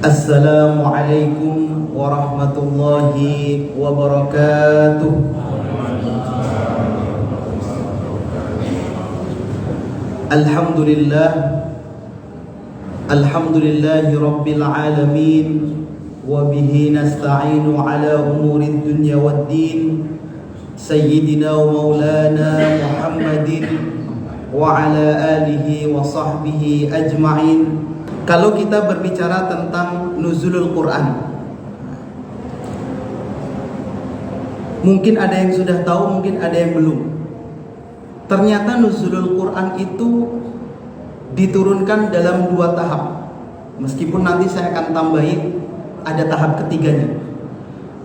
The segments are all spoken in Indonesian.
Assalamualaikum warahmatullahi wabarakatuh. Alhamdulillahi rabbil alamin, wa bihi nasta'inu ala umurid dunya waddin, sayyidina wa maulana Muhammadin wa ala alihi wa sahbihi ajma'in. Kalau kita berbicara tentang nuzulul Quran, mungkin ada yang sudah tahu, mungkin ada yang belum. Ternyata nuzulul Quran itu diturunkan dalam 2 tahap. Meskipun nanti saya akan tambahin ada tahap ketiganya.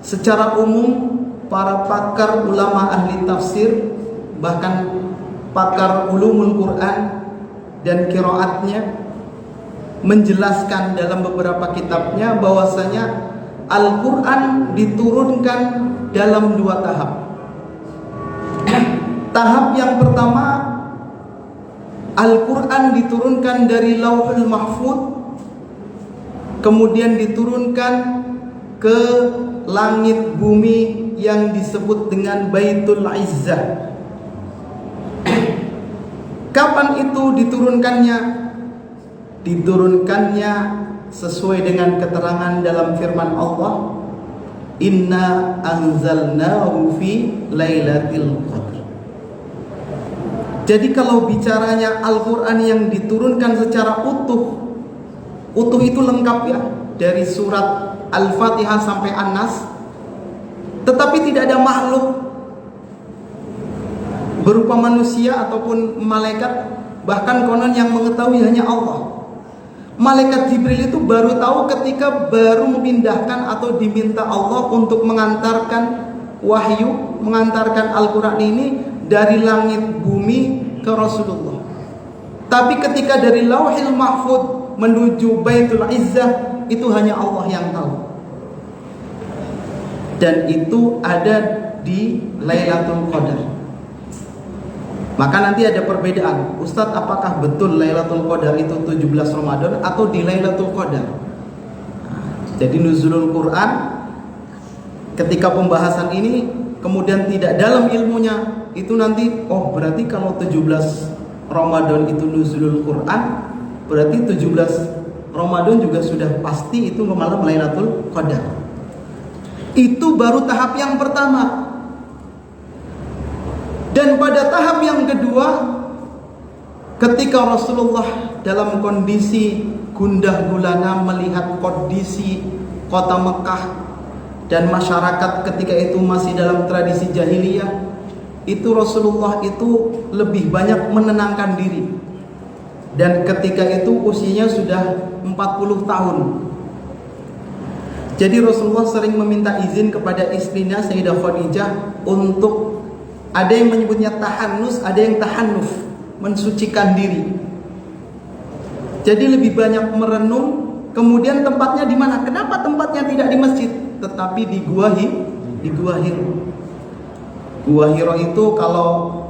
Secara umum para pakar ulama ahli tafsir, bahkan pakar ulumul Quran dan qiraatnya, menjelaskan dalam beberapa kitabnya bahwasanya Al-Quran diturunkan dalam 2 tahap. Tahap yang pertama, Al-Quran diturunkan dari Lauhul Mahfuz, kemudian diturunkan ke langit bumi yang disebut dengan Baitul Izzah. Kapan itu diturunkannya? Diturunkannya sesuai dengan keterangan dalam firman Allah, Inna anzalnahu fi lailatul qadr. Jadi kalau bicaranya Al-Quran yang diturunkan secara utuh itu lengkap ya, dari surat Al-Fatihah sampai An-Nas, tetapi tidak ada makhluk berupa manusia ataupun malaikat, bahkan konon yang mengetahui hanya Allah. Malaikat Jibril itu baru tahu ketika baru memindahkan atau diminta Allah untuk mengantarkan wahyu, mengantarkan Al-Quran ini dari langit bumi ke Rasulullah. Tapi ketika dari Lauhil Mahfuz menuju Baitul Izzah, itu hanya Allah yang tahu. Dan itu ada di Lailatul Qadar. Maka nanti ada perbedaan, Ustadz, apakah betul Lailatul Qadar itu 17 Ramadan atau di Lailatul Qadar? Jadi nuzulul Quran, ketika pembahasan ini kemudian tidak dalam ilmunya, itu nanti berarti kalau 17 Ramadan itu nuzulul Quran, berarti 17 Ramadan juga sudah pasti itu malam Lailatul Qadar. Itu baru tahap yang pertama. Dan pada tahap yang kedua, ketika Rasulullah dalam kondisi gundah gulana melihat kondisi kota Mekah dan masyarakat ketika itu masih dalam tradisi jahiliyah, itu Rasulullah itu lebih banyak menenangkan diri. Dan ketika itu usianya sudah 40 tahun. Jadi Rasulullah sering meminta izin kepada istrinya Sayyidah Khadijah untuk, ada yang menyebutnya tahannus, ada yang tahannuf, mensucikan diri. Jadi lebih banyak merenung. Kemudian tempatnya di mana? Kenapa tempatnya tidak di masjid, tetapi di Gua Hiro? Gua Hiro itu kalau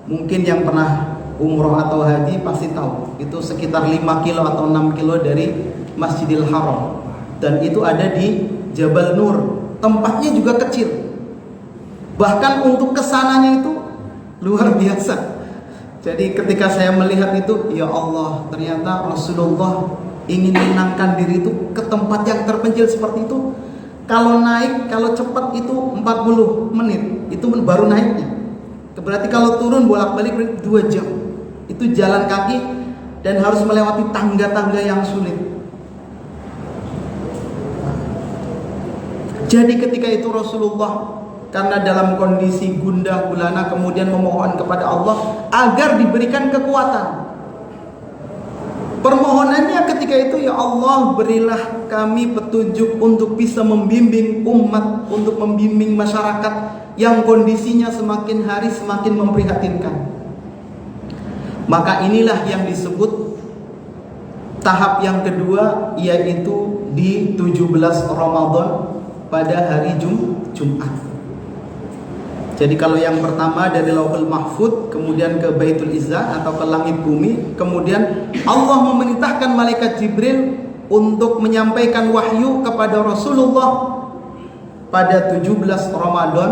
mungkin yang pernah umroh atau haji pasti tahu, itu sekitar 5 kilo atau 6 kilo dari Masjidil Haram. Dan itu ada di Jabal Nur. Tempatnya juga kecil. Bahkan untuk kesananya itu luar biasa. Jadi ketika saya melihat itu, ya Allah, ternyata Rasulullah ingin menenangkan diri itu ke tempat yang terpencil seperti itu. Kalau naik, kalau cepat itu 40 menit, itu baru naiknya. Berarti kalau turun bolak-balik 2 jam. Itu jalan kaki dan harus melewati tangga-tangga yang sulit. Jadi ketika itu Rasulullah, karena dalam kondisi gundah gulana, kemudian memohon kepada Allah agar diberikan kekuatan. Permohonannya ketika itu, ya Allah, berilah kami petunjuk untuk bisa membimbing umat, untuk membimbing masyarakat yang kondisinya semakin hari semakin memprihatinkan. Maka inilah yang disebut tahap yang kedua, yaitu di 17 Ramadan pada hari Jumat. Jadi kalau yang pertama dari Lauhul Mahfuz, kemudian ke Baitul Izzah atau ke langit bumi, kemudian Allah memerintahkan malaikat Jibril untuk menyampaikan wahyu kepada Rasulullah pada 17 Ramadan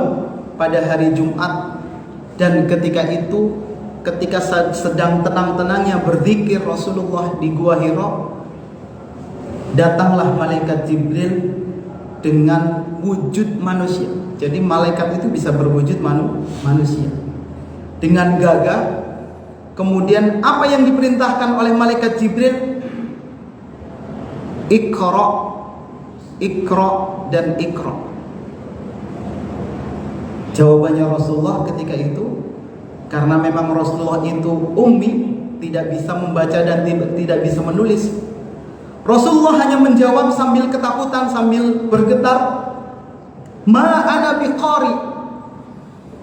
pada hari Jumat. Dan ketika itu, ketika sedang tenang-tenangnya berzikir Rasulullah di Gua Hira, datanglah malaikat Jibril dengan wujud manusia. Jadi malaikat itu bisa berwujud manusia dengan gagah. Kemudian apa yang diperintahkan oleh malaikat Jibril? Iqra, Iqra dan Iqra. Jawabannya Rasulullah ketika itu, karena memang Rasulullah itu ummi, tidak bisa membaca dan tidak bisa menulis, Rasulullah hanya menjawab sambil ketakutan, sambil bergetar, ma ana biqari.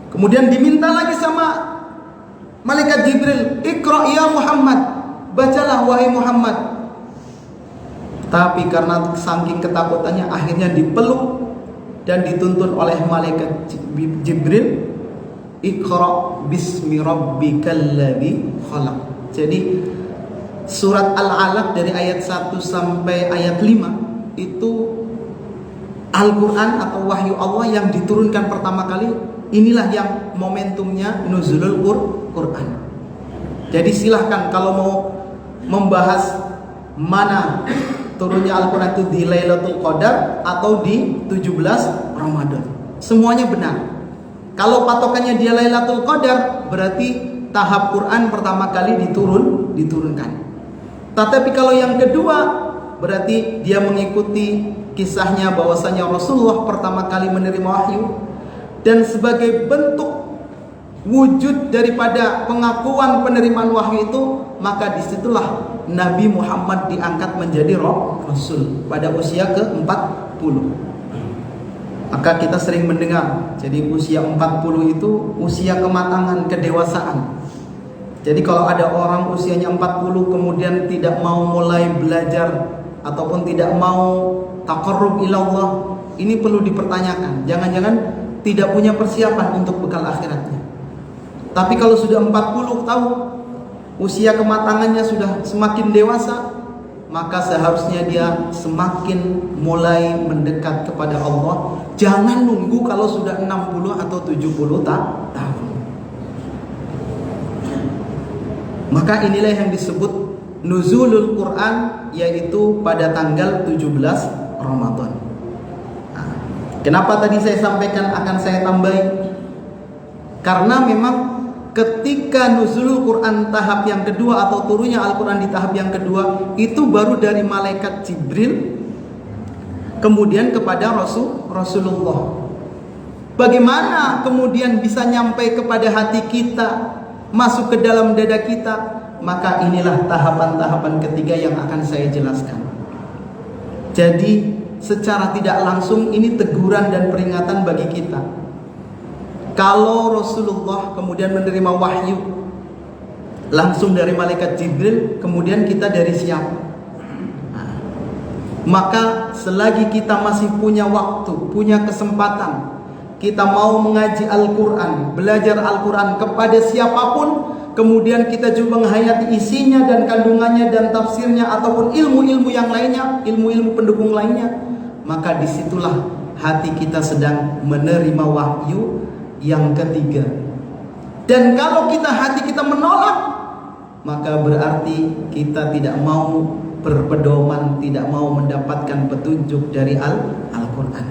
Kemudian diminta lagi sama malaikat Jibril, Iqra ya Muhammad, bacalah wahai Muhammad. Tapi karena saking ketakutannya akhirnya dipeluk dan dituntun oleh malaikat Jibril, Iqra bismi rabbikal ladzi khalaq. Jadi surat Al-Alaq dari ayat 1 sampai ayat 5 itu Al-Quran atau wahyu Allah yang diturunkan pertama kali. Inilah yang momentumnya nuzulul Quran. Jadi silahkan kalau mau membahas mana turunnya Al-Quran itu di Lailatul Qadar atau di 17 Ramadan, semuanya benar. Kalau patokannya dia Lailatul Qadar, berarti tahap Quran pertama kali diturunkan. Tetapi kalau yang kedua, berarti dia mengikuti kisahnya bahwasanya Rasulullah pertama kali menerima wahyu, dan sebagai bentuk wujud daripada pengakuan penerimaan wahyu itu, maka disitulah Nabi Muhammad diangkat menjadi Rasul pada usia ke-40. Maka kita sering mendengar, jadi usia 40 itu usia kematangan, kedewasaan. Jadi kalau ada orang usianya 40 kemudian tidak mau mulai belajar ataupun tidak mau taqarrub ilallah, ini perlu dipertanyakan. Jangan-jangan tidak punya persiapan untuk bekal akhiratnya. Tapi kalau sudah 40 tahun, usia kematangannya sudah semakin dewasa, maka seharusnya dia semakin mulai mendekat kepada Allah. Jangan nunggu kalau sudah 60 atau 70 tahun. Maka inilah yang disebut nuzulul Quran, yaitu pada tanggal 17 Ramadan. Nah, kenapa tadi saya sampaikan akan saya tambahi? Karena memang ketika nuzulul Quran tahap yang kedua atau turunnya Al-Quran di tahap yang kedua, itu baru dari malaikat Jibril kemudian kepada Rasulullah. Bagaimana kemudian bisa nyampai kepada hati kita, masuk ke dalam dada kita? Maka inilah tahapan-tahapan ketiga yang akan saya jelaskan. Jadi secara tidak langsung ini teguran dan peringatan bagi kita. Kalau Rasulullah kemudian menerima wahyu langsung dari malaikat Jibril, kemudian kita dari siapa? Nah, maka selagi kita masih punya waktu, punya kesempatan, kita mau mengaji Al-Quran, belajar Al-Quran kepada siapapun, kemudian kita juga menghayati isinya dan kandungannya dan tafsirnya ataupun ilmu-ilmu yang lainnya, ilmu-ilmu pendukung lainnya, maka disitulah hati kita sedang menerima wahyu yang ketiga. Dan kalau hati kita menolak, maka berarti kita tidak mau berpedoman, tidak mau mendapatkan petunjuk dari Al-Quran.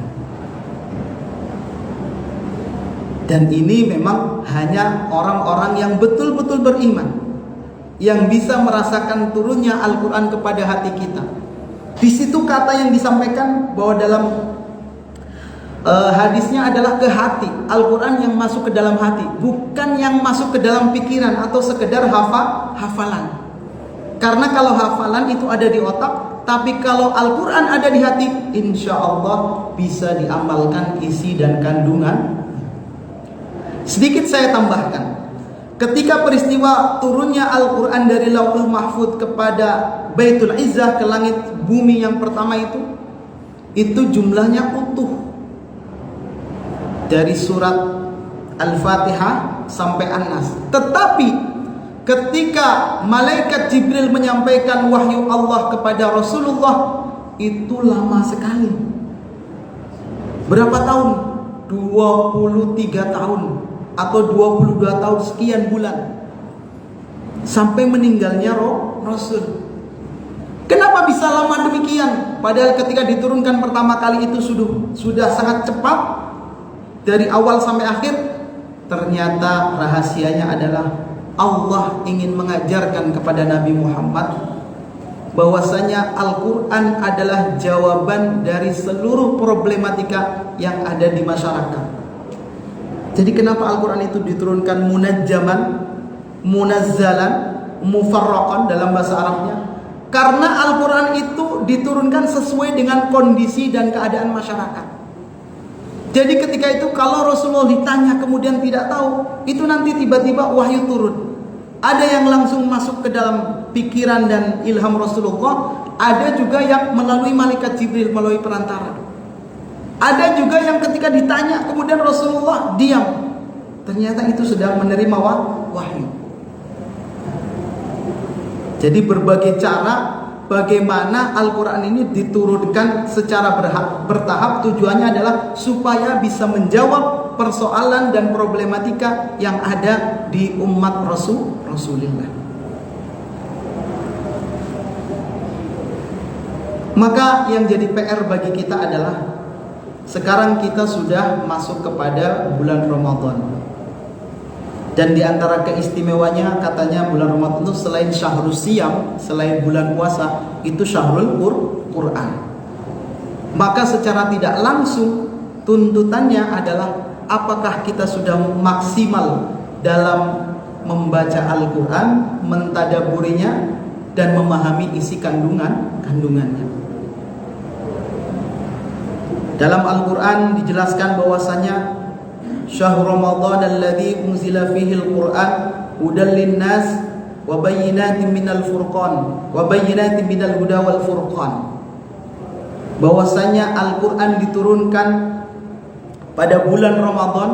Dan ini memang hanya orang-orang yang betul-betul beriman yang bisa merasakan turunnya Al-Quran kepada hati kita. Di situ kata yang disampaikan bahwa dalam hadisnya adalah ke hati. Al-Quran yang masuk ke dalam hati, bukan yang masuk ke dalam pikiran atau sekedar hafalan. Karena kalau hafalan itu ada di otak, tapi kalau Al-Quran ada di hati, insya Allah bisa diamalkan isi dan kandungan. Sedikit saya tambahkan, ketika peristiwa turunnya Al-Quran dari Lauhul Mahfuz kepada Baitul Izzah, ke langit bumi yang pertama itu jumlahnya utuh. Dari surat Al-Fatihah sampai An-Nas. Tetapi ketika malaikat Jibril menyampaikan wahyu Allah kepada Rasulullah, itu lama sekali. Berapa tahun? 23 tahun atau 22 tahun sekian bulan, sampai meninggalnya Rasul. Kenapa bisa lama demikian? Padahal ketika diturunkan pertama kali itu sudah sangat cepat, dari awal sampai akhir. Ternyata rahasianya adalah Allah ingin mengajarkan kepada Nabi Muhammad bahwasanya Al-Quran adalah jawaban dari seluruh problematika yang ada di masyarakat. Jadi kenapa Al-Quran itu diturunkan munajjaman, munazzalan, mufarraqan dalam bahasa Arabnya? Karena Al-Quran itu diturunkan sesuai dengan kondisi dan keadaan masyarakat. Jadi ketika itu kalau Rasulullah ditanya kemudian tidak tahu, itu nanti tiba-tiba wahyu turun. Ada yang langsung masuk ke dalam pikiran dan ilham Rasulullah, ada juga yang melalui malaikat Jibril, melalui perantara. Ada juga yang ketika ditanya kemudian Rasulullah diam, ternyata itu sedang menerima wahyu. Jadi berbagai cara bagaimana Al-Quran ini diturunkan secara bertahap, tujuannya adalah supaya bisa menjawab persoalan dan problematika yang ada di umat Rasulullah. Maka yang jadi PR bagi kita adalah sekarang kita sudah masuk kepada bulan Ramadan. Dan di antara keistimewanya katanya bulan Ramadan itu selain syahrul siyam, selain bulan puasa, itu syahrul Quran. Maka secara tidak langsung tuntutannya adalah apakah kita sudah maksimal dalam membaca Al-Quran, mentadaburinya, dan memahami isi kandungannya. Dalam Al-Quran dijelaskan bahwasanya Syahrul Ramadan alladzi unzila fihi al-Qur'an hudan lin-nas wa bayyinatin minal furqan wa bayyinatin minal huda wal furqan. Bahwasanya Al-Qur'an diturunkan pada bulan Ramadan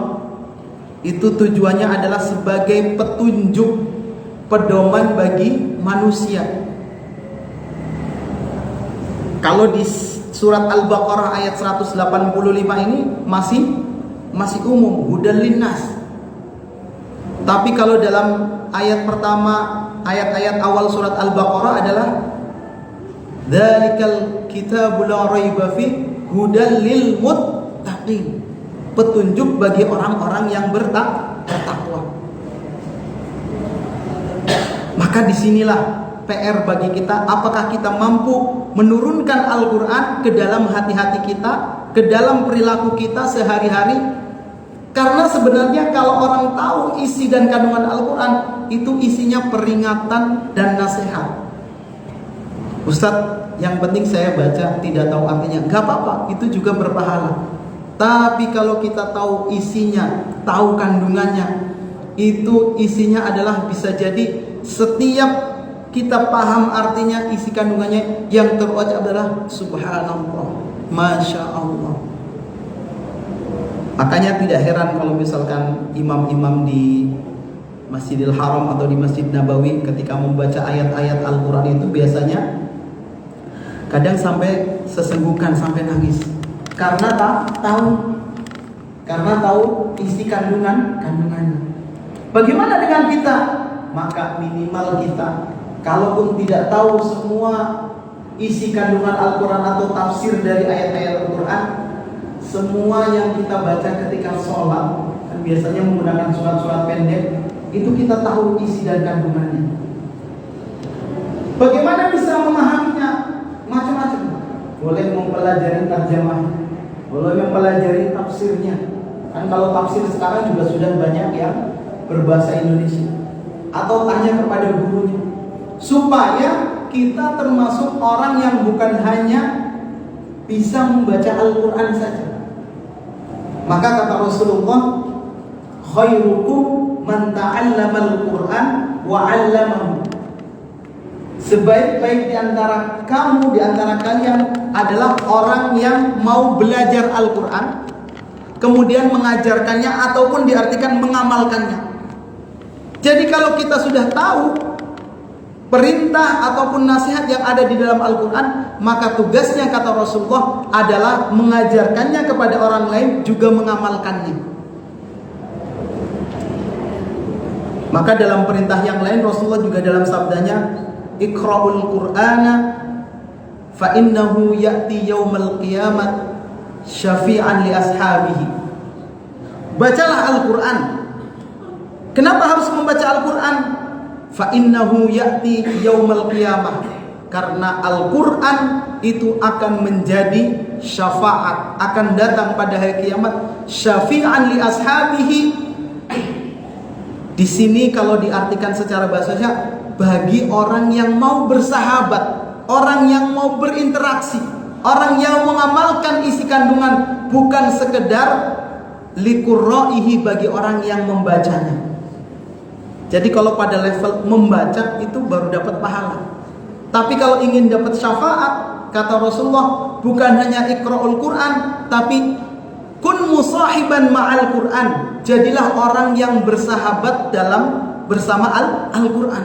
itu tujuannya adalah sebagai petunjuk, pedoman bagi manusia. Kalau di surat Al-Baqarah ayat 185 ini masih umum, hudan linnas. Tapi kalau dalam ayat pertama, ayat-ayat awal surat Al-Baqarah adalah dzalikal kitabul la raiba fi hudan lil muttaqin, petunjuk bagi orang-orang yang bertakwa. Maka disinilah PR bagi kita, apakah kita mampu menurunkan Al-Quran ke dalam hati-hati kita, ke dalam perilaku kita sehari-hari. Karena sebenarnya kalau orang tahu isi dan kandungan Al-Quran, itu isinya peringatan dan nasihat. Ustadz, yang penting saya baca, tidak tahu artinya, gak apa-apa, itu juga berpahala. Tapi kalau kita tahu isinya, tahu kandungannya, itu isinya adalah bisa jadi setiap kita paham artinya, isi kandungannya, yang terucap adalah Subhanallah, Masya Allah. Makanya tidak heran kalau misalkan imam-imam di Masjidil Haram atau di Masjid Nabawi ketika membaca ayat-ayat Al-Quran itu biasanya kadang sampai sesenggukan, sampai nangis. Karena tahu isi kandungannya. Bagaimana dengan kita? Maka minimal kita, kalaupun tidak tahu semua isi kandungan Al-Quran atau tafsir dari ayat-ayat Al-Quran, semua yang kita baca ketika sholat, kan biasanya menggunakan surat-surat pendek, itu kita tahu isi dan kandungannya. Bagaimana bisa memahaminya? Macam-macam. Boleh mempelajari terjemah, boleh mempelajari tafsirnya. Kan kalau tafsir sekarang juga sudah banyak yang berbahasa Indonesia. Atau tanya kepada gurunya, supaya kita termasuk orang yang bukan hanya bisa membaca Al-Quran saja. Maka kata Rasulullah, khairukum man ta'allamal Qur'an wa 'allamahu. Sebaik-baik di antara kamu, di antara kalian adalah orang yang mau belajar Al-Quran, kemudian mengajarkannya ataupun diartikan mengamalkannya. Jadi kalau kita sudah tahu perintah ataupun nasihat yang ada di dalam Al-Quran, maka tugasnya, kata Rasulullah, adalah mengajarkannya kepada orang lain, juga mengamalkannya. Maka dalam perintah yang lain, Rasulullah juga dalam sabdanya, Iqra'ul Qur'ana fa innahu ya'ti yaumal qiyamat syafi'an li ashabihi. Bacalah Al-Quran. Kenapa harus membaca Al-Quran? Fa innahu ya'ti yaumal qiyamah. Karena Al-Quran itu akan menjadi syafaat, akan datang pada hari kiamat, syafi'an li ashabihi. Di sini kalau diartikan secara bahasanya, bagi orang yang mau bersahabat, orang yang mau berinteraksi, orang yang mengamalkan isi kandungan, bukan sekedar liqurra'ihi, bagi orang yang membacanya. Jadi kalau pada level membaca itu baru dapat pahala. Tapi kalau ingin dapat syafaat, kata Rasulullah, bukan hanya iqra'ul Quran, tapi kun musahiban ma'al Quran. Jadilah orang yang bersahabat bersama Al-Quran.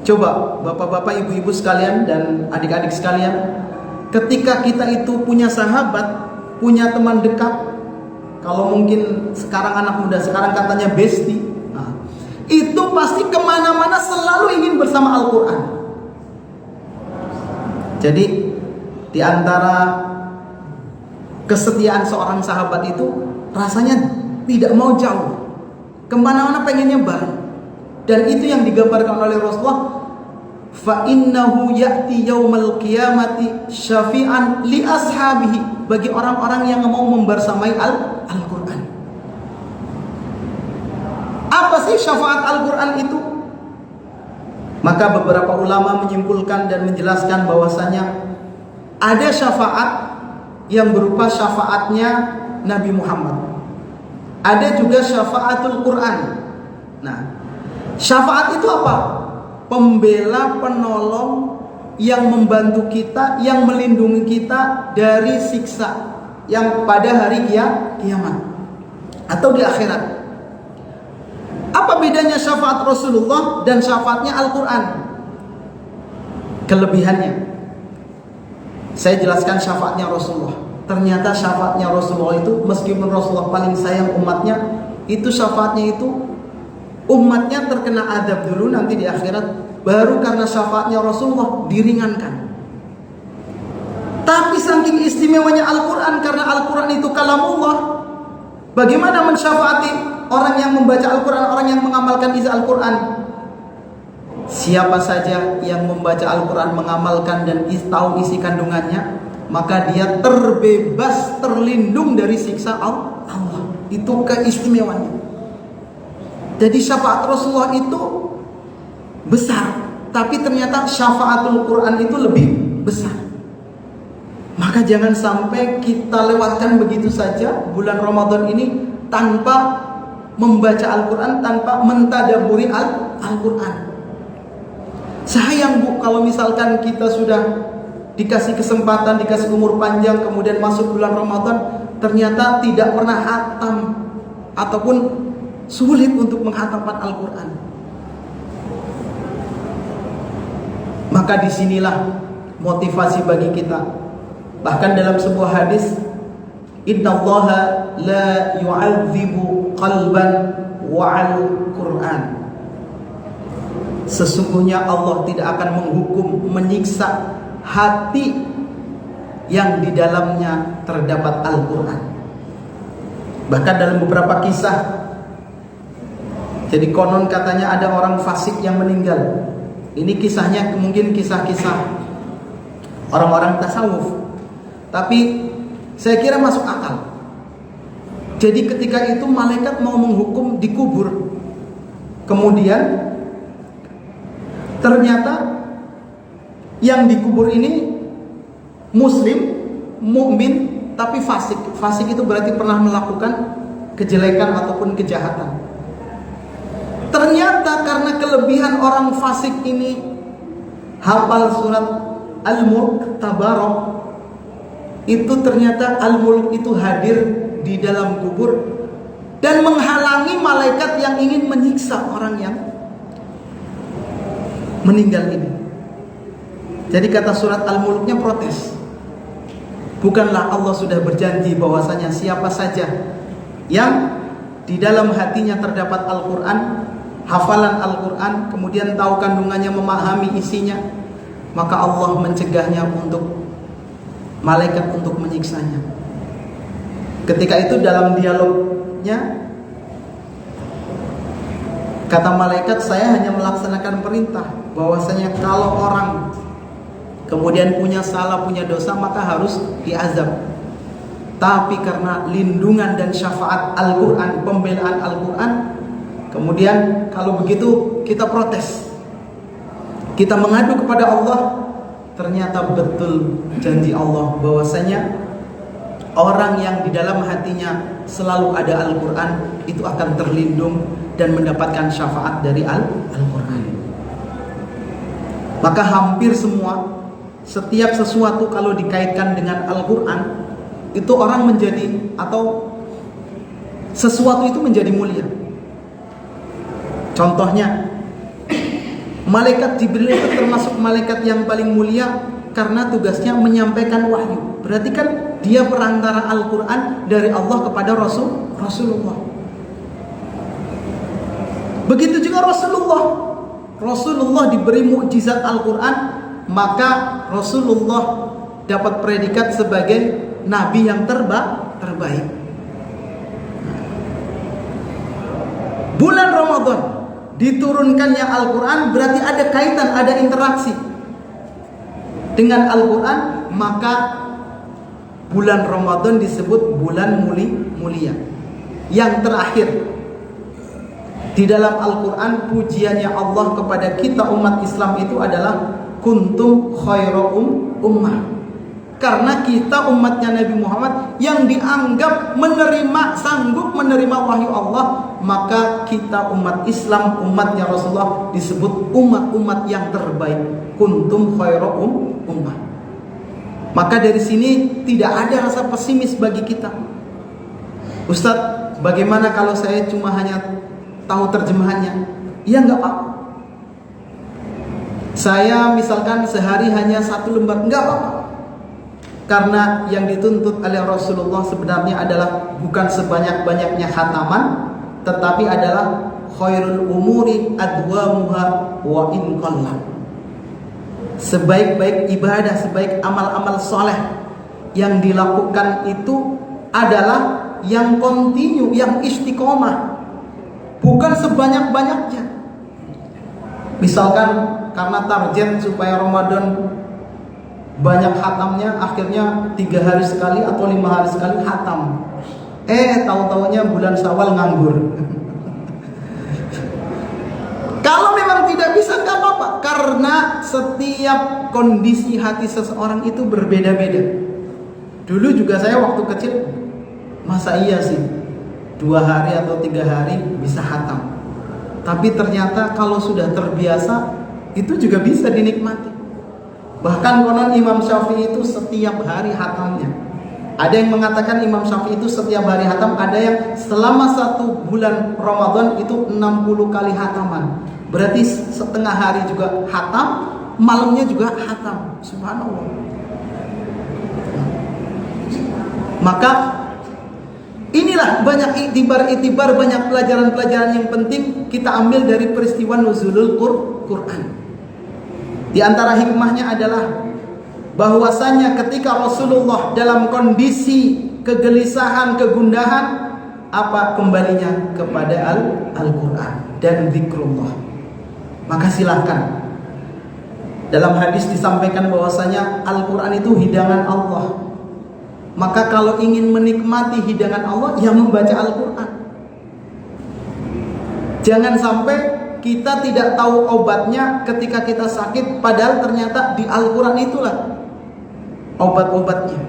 Coba bapak-bapak, ibu-ibu sekalian, dan adik-adik sekalian, ketika kita itu punya sahabat, punya teman dekat, kalau mungkin sekarang anak muda sekarang katanya bestie, itu pasti kemana-mana selalu ingin bersama Al-Quran. Jadi di antara kesetiaan seorang sahabat itu rasanya tidak mau jauh, kemana-mana pengennya bareng. Dan itu yang digambarkan oleh Rasulullah, fa innahu ya'ti yaumal qiyamati syafi'an li ashabihi, bagi orang-orang yang mau membersamai Al-Quran. Apa sih syafaat Al-Quran itu? Maka beberapa ulama menyimpulkan dan menjelaskan bahwasanya ada syafaat yang berupa syafaatnya Nabi Muhammad. Ada juga syafaatul Quran. Nah, syafaat itu apa? Pembela, penolong yang membantu kita, yang melindungi kita dari siksa yang pada hari kiamat atau di akhirat. Apa bedanya syafaat Rasulullah dan syafaatnya Al-Quran? Kelebihannya, saya jelaskan syafaatnya Rasulullah. Ternyata syafaatnya Rasulullah itu, meskipun Rasulullah paling sayang umatnya, itu syafaatnya itu umatnya terkena azab dulu, nanti di akhirat baru karena syafaatnya Rasulullah diringankan. Tapi saking istimewanya Al-Quran, karena Al-Quran itu kalamullah, bagaimana mensyafaati orang yang membaca Al-Quran, orang yang mengamalkan isi Al-Quran? Siapa saja yang membaca Al-Quran, mengamalkan dan tahu isi kandungannya, maka dia terbebas, terlindung dari siksa Allah. Itu keistimewaannya. Jadi syafaat Rasulullah itu besar, tapi ternyata syafaatul Quran itu lebih besar. Maka jangan sampai kita lewatkan begitu saja bulan Ramadan ini tanpa membaca Al-Quran, tanpa mentadaburi Al-Quran. Sayang Bu, kalau misalkan kita sudah dikasih kesempatan, dikasih umur panjang, kemudian masuk bulan Ramadan, ternyata tidak pernah hatam ataupun sulit untuk menghatamkan Al-Quran. Maka disinilah motivasi bagi kita. Bahkan dalam sebuah hadis, innallaha la yu'adzibu qalban wa'al Qur'an. Sesungguhnya Allah tidak akan menghukum, menyiksa hati yang di dalamnya terdapat Al-Quran. Bahkan dalam beberapa kisah, jadi konon katanya ada orang fasik yang meninggal. Ini kisahnya mungkin kisah-kisah orang-orang tasawuf, tapi saya kira masuk akal. Jadi ketika itu malaikat mau menghukum, dikubur. Kemudian ternyata yang dikubur ini muslim, mukmin, tapi fasik. Fasik itu berarti pernah melakukan kejelekan ataupun kejahatan. Ternyata karena kelebihan orang fasik ini hafal surat Al-Mulk, Tabarok, itu ternyata Al-Mulk itu hadir di dalam kubur. dan menghalangi malaikat yang ingin menyiksa orang yang meninggal ini. Jadi kata surat Al-Mulknya protes. Bukanlah Allah sudah berjanji bahwasanya siapa saja yang di dalam hatinya terdapat Al-Quran, hafalan Al-Quran, kemudian tahu kandungannya, memahami isinya, maka Allah mencegahnya untuk malaikat untuk menyiksanya. Ketika itu dalam dialognya, kata malaikat, saya hanya melaksanakan perintah bahwasanya kalau orang kemudian punya salah, punya dosa, maka harus diazab. Tapi karena lindungan dan syafaat Al-Quran, pembelaan Al-Quran, kemudian kalau begitu kita protes, kita mengadu kepada Allah. Ternyata betul janji Allah bahwasanya orang yang di dalam hatinya selalu ada Al-Quran itu akan terlindung dan mendapatkan syafaat dari Al-Quran. Maka hampir semua, setiap sesuatu kalau dikaitkan dengan Al-Quran, itu orang menjadi, atau sesuatu itu menjadi mulia. Contohnya, malaikat Jibril itu termasuk malaikat yang paling mulia karena tugasnya menyampaikan wahyu. Berarti kan dia perantara Al-Quran dari Allah kepada Rasulullah. Begitu juga Rasulullah diberi mukjizat Al-Quran, maka Rasulullah dapat predikat sebagai nabi yang terbaik. Bulan Ramadan diturunkannya Al-Quran berarti ada kaitan, ada interaksi dengan Al-Quran, maka bulan Ramadan disebut bulan mulia. Yang terakhir di dalam Al-Quran, pujiannya Allah kepada kita umat Islam itu adalah kuntum khairu ummah. Karena kita umatnya Nabi Muhammad yang dianggap sanggup menerima wahyu Allah, maka kita umat Islam, umatnya Rasulullah disebut umat-umat yang terbaik. Kuntum khairu ummah. Maka dari sini tidak ada rasa pesimis bagi kita. Ustadz, bagaimana kalau saya cuma hanya tahu terjemahannya? Ya enggak apa-apa. Saya misalkan sehari hanya 1 lembar, enggak apa-apa. Karena yang dituntut oleh Rasulullah sebenarnya adalah bukan sebanyak-banyaknya khataman, tetapi adalah khairul umuri adwamuha wa in qalla. Sebaik-baik ibadah, sebaik amal-amal soleh yang dilakukan itu adalah yang kontinu, yang istiqomah, bukan sebanyak-banyaknya. Misalkan karena target supaya Ramadan banyak khatamnya, akhirnya 3 hari sekali atau 5 hari sekali khatam. Tahu-taunya bulan Syawal nganggur. Kalau memang tidak bisa, nggak apa-apa, karena setiap kondisi hati seseorang itu berbeda-beda. Dulu juga saya waktu kecil, masa iya sih 2 hari atau 3 hari bisa khatam. Tapi ternyata kalau sudah terbiasa, itu juga bisa dinikmati. Bahkan konon Imam Syafi'i itu setiap hari khatamnya. Ada yang mengatakan Imam Syafi'i itu setiap hari khatam, ada yang selama 1 bulan Ramadan itu 60 kali khataman. Berarti setengah hari juga khatam, malamnya juga khatam. Subhanallah. Maka inilah banyak itibar, banyak pelajaran-pelajaran yang penting kita ambil dari peristiwa nuzulul Quran. Di antara hikmahnya adalah bahwasanya ketika Rasulullah dalam kondisi kegelisahan, kegundahan, apa kembalinya kepada Al-Quran dan zikrullah. Maka silakan. Dalam hadis disampaikan bahwasanya Al-Quran itu hidangan Allah. Maka kalau ingin menikmati hidangan Allah, ya membaca Al-Quran. Jangan sampai kita tidak tahu obatnya ketika kita sakit, padahal ternyata di Al-Quran itulah obat-obatnya.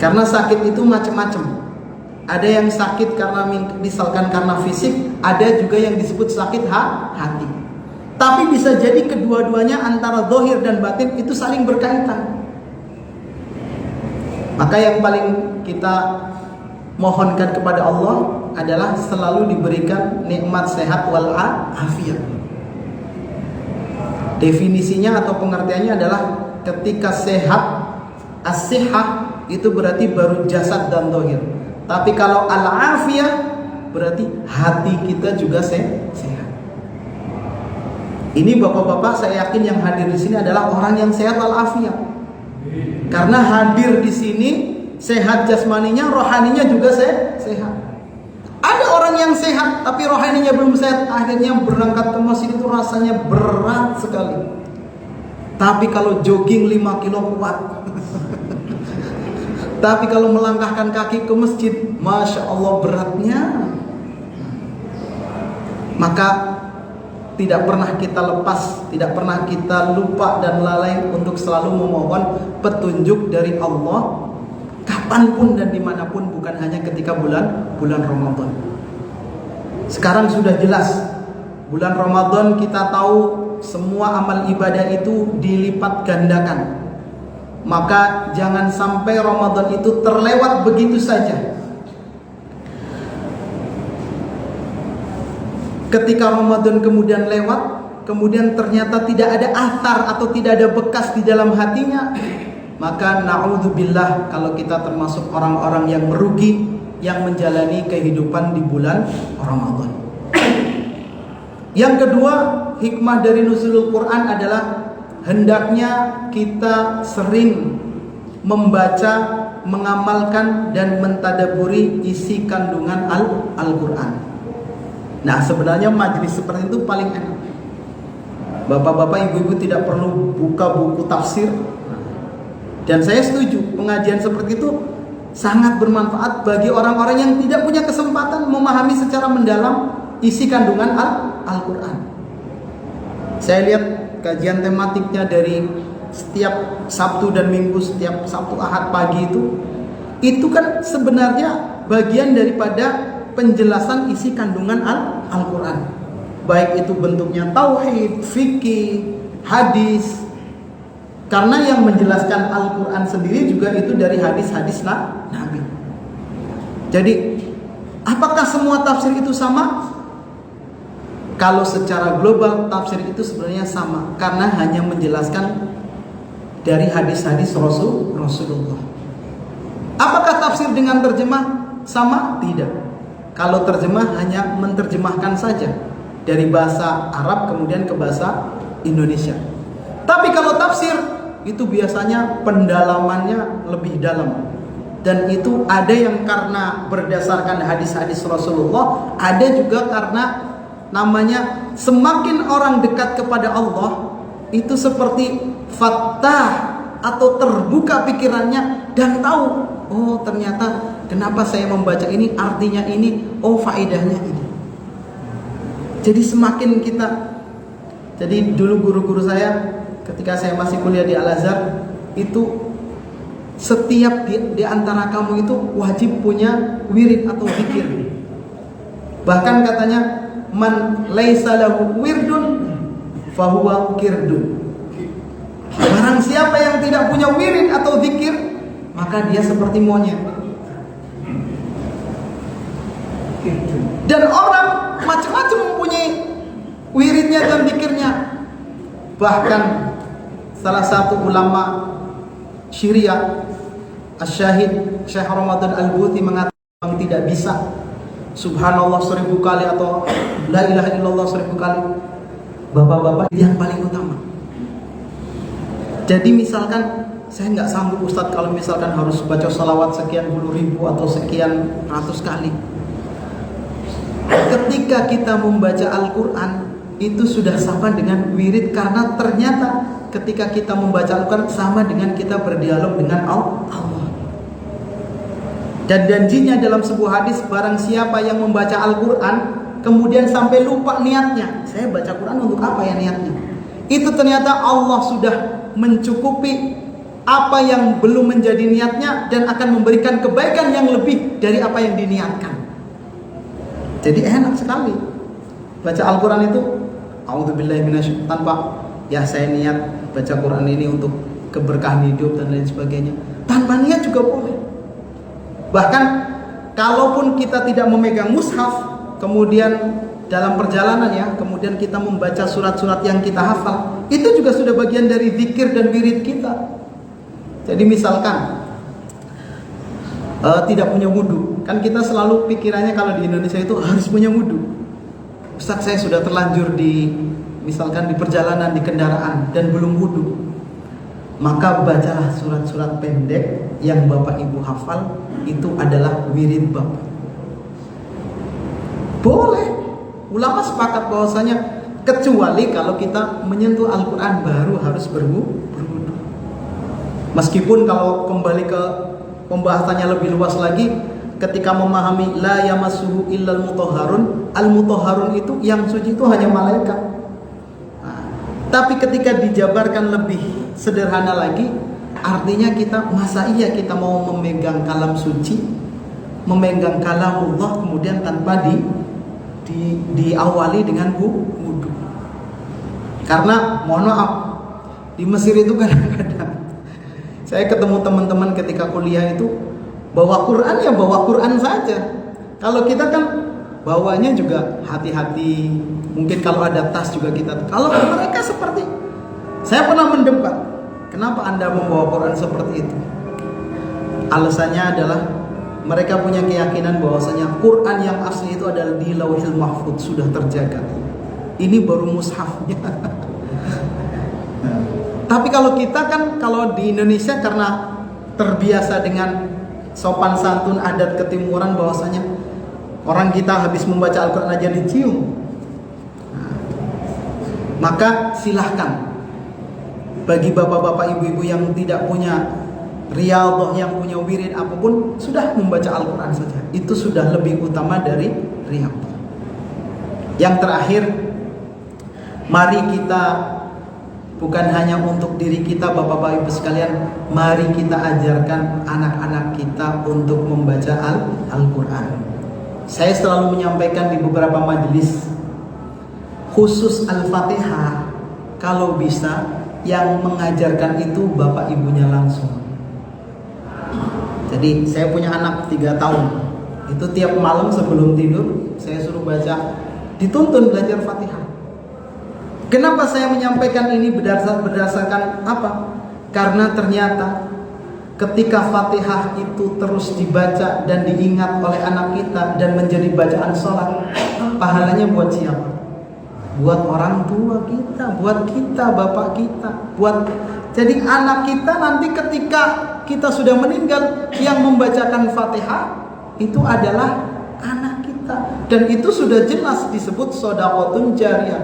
Karena sakit itu macam-macam. Ada yang sakit karena misalkan karena fisik, ada juga yang disebut sakit hati. Tapi bisa jadi kedua-duanya antara zahir dan batin itu saling berkaitan. Maka yang paling kita mohonkan kepada Allah adalah selalu diberikan nikmat sehat wal afiat. Definisinya atau pengertiannya adalah ketika sehat, as-sihah itu berarti baru jasad dan zahir. Tapi kalau al-afiyah berarti hati kita juga sehat. Ini bapak-bapak, saya yakin yang hadir di sini adalah orang yang sehat wal-afiyah. Karena hadir di sini sehat jasmaninya, rohaninya juga sehat. Ada orang yang sehat tapi rohaninya belum sehat, akhirnya berangkat ke masjid itu rasanya berat sekali. Tapi kalau jogging 5 kilo kuat. Tapi kalau melangkahkan kaki ke masjid, Masya Allah beratnya. Maka tidak pernah kita lepas, tidak pernah kita lupa dan lalai untuk selalu memohon petunjuk dari Allah kapanpun dan dimanapun, bukan hanya ketika bulan Ramadan. Sekarang sudah jelas, bulan Ramadan kita tahu semua amal ibadah itu dilipat gandakan. Maka jangan sampai Ramadan itu terlewat begitu saja. Ketika Ramadan kemudian lewat, kemudian ternyata tidak ada athar atau tidak ada bekas di dalam hatinya, maka na'udzubillah kalau kita termasuk orang-orang yang merugi yang menjalani kehidupan di bulan Ramadan. Yang kedua, hikmah dari nuzulul Quran adalah hendaknya kita sering membaca, mengamalkan dan mentadaburi isi kandungan Al-Quran. Nah, sebenarnya majlis seperti itu paling enak. Bapak-bapak, ibu-ibu tidak perlu buka buku tafsir. Dan saya setuju, pengajian seperti itu sangat bermanfaat bagi orang-orang yang tidak punya kesempatan memahami secara mendalam isi kandungan Al-Quran. Saya lihat kajian tematiknya dari setiap Sabtu dan Minggu, setiap Sabtu Ahad pagi itu kan sebenarnya bagian daripada penjelasan isi kandungan Al-Quran. Baik itu bentuknya tauhid, fikih, hadis. Karena yang menjelaskan Al-Quran sendiri juga itu dari hadis-hadis Nabi. Jadi, apakah semua tafsir itu sama? Kalau secara global tafsir itu sebenarnya sama, karena hanya menjelaskan dari hadis-hadis Rasulullah. Apakah tafsir dengan terjemah sama? Tidak. Kalau terjemah hanya menerjemahkan saja dari bahasa Arab kemudian ke bahasa Indonesia. Tapi kalau tafsir itu biasanya pendalamannya lebih dalam. Dan itu ada yang karena berdasarkan hadis-hadis Rasulullah, ada juga karena namanya semakin orang dekat kepada Allah itu seperti fattah atau terbuka pikirannya dan tahu, oh ternyata kenapa saya membaca ini, artinya ini, oh faedahnya ini. Jadi semakin kita, jadi dulu guru-guru saya ketika saya masih kuliah di Al-Azhar itu setiap di antara kamu itu wajib punya wirid atau zikir. Bahkan katanya man laisa lahu wirdun fahuwa kirdun. Barang siapa yang tidak punya wirid atau zikir, maka dia seperti monyet. Dan orang macam-macam mempunyai wiridnya dan zikirnya. Bahkan salah satu ulama Syria, Asy-Syahid Syekh Ramadan Al-Buti mengatakan tidak bisa Subhanallah 1000 kali atau La ilaha illallah 1000 kali. Bapak-bapak yang paling utama. Jadi misalkan saya nggak sanggup Ustadz kalau misalkan harus baca salawat sekian puluh ribu atau sekian ratus kali. Ketika kita membaca Al-Quran itu sudah sama dengan wirid, karena ternyata ketika kita membaca Al-Quran sama dengan kita berdialog dengan Allah. Dan janjinya dalam sebuah hadis, barang siapa yang membaca Al-Quran kemudian sampai lupa niatnya, saya baca Quran untuk apa ya niatnya, itu ternyata Allah sudah mencukupi apa yang belum menjadi niatnya dan akan memberikan kebaikan yang lebih dari apa yang diniatkan. Jadi enak sekali baca Al-Quran itu. A'udzubillahi minasyaitonir tanpa ya saya niat baca Quran ini untuk keberkahan hidup dan lain sebagainya. Tanpa niat juga boleh. Bahkan kalaupun kita tidak memegang mushaf, kemudian dalam perjalanan ya, kemudian kita membaca surat-surat yang kita hafal, itu juga sudah bagian dari zikir dan wirid kita. Jadi misalkan tidak punya wudhu, kan kita selalu pikirannya kalau di Indonesia itu harus punya wudhu. Ustaz, saya sudah terlanjur misalkan di perjalanan, di kendaraan dan belum wudhu. Maka bacalah surat-surat pendek yang Bapak Ibu hafal, itu adalah wirid Bapak. Boleh. Ulama sepakat bahwasanya kecuali kalau kita menyentuh Al-Quran baru harus berwudhu. Meskipun kalau kembali ke pembahasannya lebih luas lagi, ketika memahami la yamassuhu illal mutahharun, al-mutahharun itu yang suci itu hanya malaikat. Nah, tapi ketika dijabarkan lebih sederhana lagi, artinya masa iya kita mau memegang kalam suci, memegang kalamullah kemudian tanpa diawali dengan wudhu. Karena mohon maaf, di Mesir itu kadang-kadang saya ketemu teman-teman ketika kuliah itu bawa Quran ya bawa Quran saja. Kalau kita kan bawanya juga hati-hati. Mungkin kalau ada tas juga kita. Kalau mereka seperti, saya pernah mendebat, kenapa Anda membawa Quran seperti itu? Alasannya adalah mereka punya keyakinan bahwasanya Quran yang asli itu adalah di Lauhil Mahfudz, sudah terjaga. Ini baru mushafnya. Tapi kalau kita kan, kalau di Indonesia karena terbiasa dengan sopan santun adat ketimuran bahwasanya orang kita habis membaca Al-Quran aja dicium. Maka silahkan bagi bapak-bapak ibu-ibu yang tidak punya riyadhah, yang punya wirid apapun, sudah membaca Al-Quran saja. Itu sudah lebih utama dari riyadhah. Yang terakhir, mari kita bukan hanya untuk diri kita bapak-bapak ibu sekalian, mari kita ajarkan anak-anak kita untuk membaca Al-Quran. Saya selalu menyampaikan di beberapa majelis, khusus Al-Fatihah, kalau bisa yang mengajarkan itu bapak ibunya langsung. Jadi saya punya anak 3 tahun, itu tiap malam sebelum tidur saya suruh baca, dituntun belajar Fatihah. Kenapa saya menyampaikan ini berdasarkan apa? Karena ternyata ketika Fatihah itu terus dibaca dan diingat oleh anak kita dan menjadi bacaan sholat, pahalanya buat siapa? Buat orang tua kita, buat kita, bapak kita, jadi anak kita nanti ketika kita sudah meninggal, yang membacakan Fatihah itu adalah anak kita, dan itu sudah jelas disebut shadaqatun jariyah,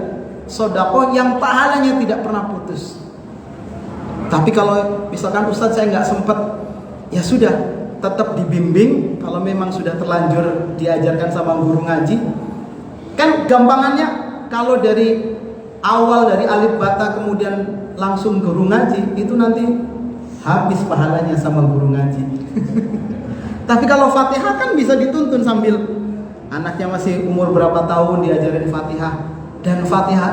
sedekah yang pahalanya tidak pernah putus. Tapi kalau misalkan Ustadz saya nggak sempat, ya sudah, tetap dibimbing. Kalau memang sudah terlanjur diajarkan sama guru ngaji, kan gampangannya kalau dari awal dari alif bata kemudian langsung guru ngaji, itu nanti habis pahalanya sama guru ngaji. Tapi kalau Fatihah kan bisa dituntun sambil anaknya masih umur berapa tahun diajarin Fatihah. Dan Fatihah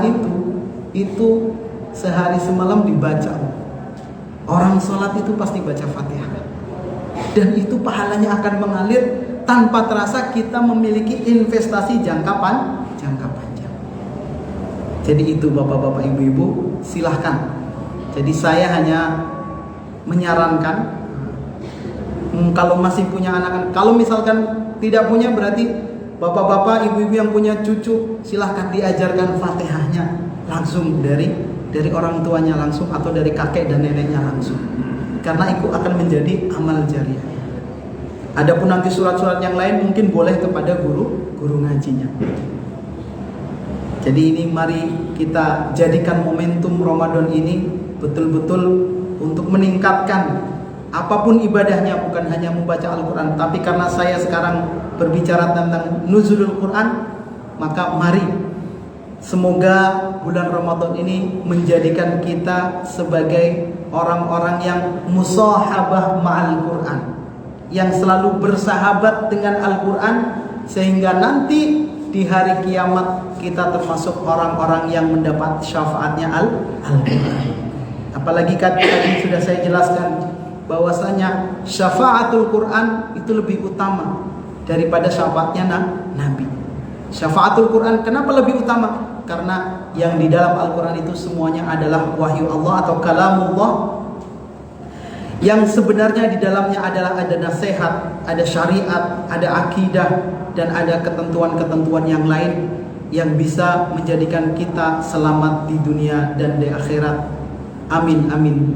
itu sehari semalam dibaca. Orang sholat itu pasti baca Fatihah. Dan itu pahalanya akan mengalir tanpa terasa kita memiliki investasi jangka panjang. Jadi itu bapak-bapak ibu-ibu, silahkan. Jadi saya hanya menyarankan, kalau masih punya anak-anak, kalau misalkan tidak punya berarti bapak-bapak, ibu-ibu yang punya cucu, silahkan diajarkan Fatihahnya langsung dari orang tuanya langsung, atau dari kakek dan neneknya langsung. Karena itu akan menjadi amal jariah. Adapun nanti surat-surat yang lain mungkin boleh kepada guru ngajinya. Jadi ini mari kita jadikan momentum Ramadan ini betul-betul untuk meningkatkan apapun ibadahnya, bukan hanya membaca Al-Quran. Tapi karena saya sekarang berbicara tentang nuzulul Quran, maka mari semoga bulan Ramadan ini menjadikan kita sebagai orang-orang yang musahabah ma'al Quran, yang selalu bersahabat dengan Al-Quran, sehingga nanti di hari kiamat kita termasuk orang-orang yang mendapat syafaatnya Al-Quran. Apalagi tadi sudah saya jelaskan bahwasanya syafaatul Quran itu lebih utama daripada syafaatnya Nabi. Syafaatul Quran kenapa lebih utama? Karena yang di dalam Al-Quran itu semuanya adalah wahyu Allah atau kalamullah, yang sebenarnya di dalamnya adalah ada nasihat, ada syariat, ada akidah, dan ada ketentuan-ketentuan yang lain yang bisa menjadikan kita selamat di dunia dan di akhirat. Amin amin.